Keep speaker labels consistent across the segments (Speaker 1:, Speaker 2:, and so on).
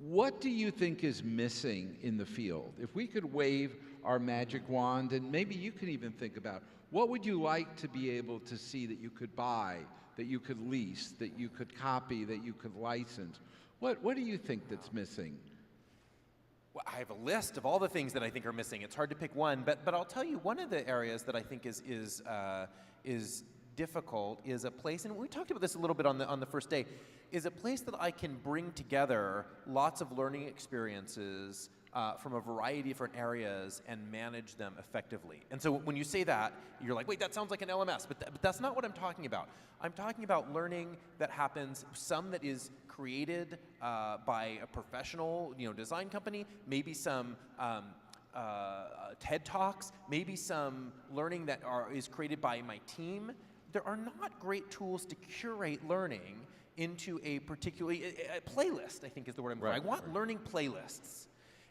Speaker 1: What do you think is missing in the field? If we could wave our magic wand, and maybe you can even think about, what would you like to be able to see that you could buy, that you could lease, that you could copy, that you could license? What do you think that's missing?
Speaker 2: Well, I have a list of all the things that I think are missing. It's hard to pick one, but I'll tell you one of the areas that I think is difficult is a place, and we talked about this a little bit on the first day, is a place that I can bring together lots of learning experiences from a variety of different areas and manage them effectively. And so when you say that, you're like, wait, that sounds like an LMS, but that's not what I'm talking about. I'm talking about learning that happens, some that is created by a professional, design company, maybe some TED Talks, maybe some learning that is created by my team. There are not great tools to curate learning into a playlist, I think is the word I'm going. I want learning playlists.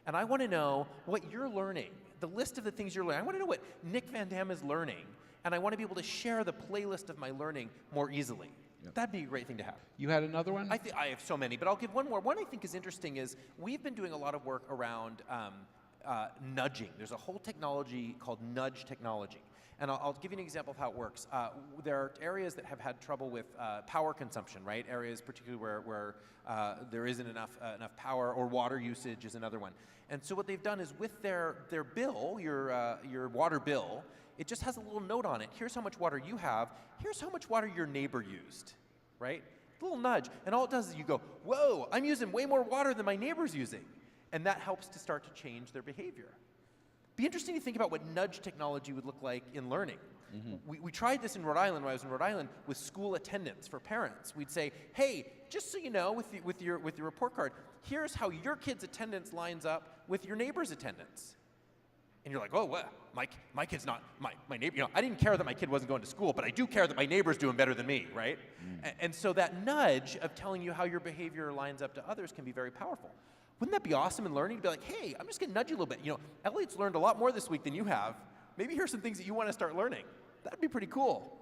Speaker 2: And I want to know what you're learning, the list of the things you're learning. I want to know what Nick Van Dam is learning, and I want to be able to share the playlist of my learning more easily. Yep. That'd be a great thing to have.
Speaker 1: You had another one?
Speaker 2: I have so many, but I'll give one more. One I think is interesting is we've been doing a lot of work around nudging. There's a whole technology called nudge technology. And I'll give you an example of how it works. There are areas that have had trouble with power consumption, right? Areas particularly where there isn't enough power, or water usage is another one. And so what they've done is with their bill, your water bill, it just has a little note on it. Here's how much water you have. Here's how much water your neighbor used, right? A little nudge. And all it does is you go, whoa, I'm using way more water than my neighbor's using. And that helps to start to change their behavior. Be interesting to think about what nudge technology would look like in learning. Mm-hmm. We tried this in Rhode Island, when I was in Rhode Island, with school attendance for parents. We'd say, hey, just so you know, with your report card, here's how your kid's attendance lines up with your neighbor's attendance. And you're like, oh, what? My kid's not, my neighbor, I didn't care that my kid wasn't going to school, but I do care that my neighbor's doing better than me, right? And so that nudge of telling you how your behavior lines up to others can be very powerful. Wouldn't that be awesome in learning to be like, hey, I'm just going to nudge you a little bit. Elliot's learned a lot more this week than you have. Maybe here's some things that you want to start learning. That'd be pretty cool.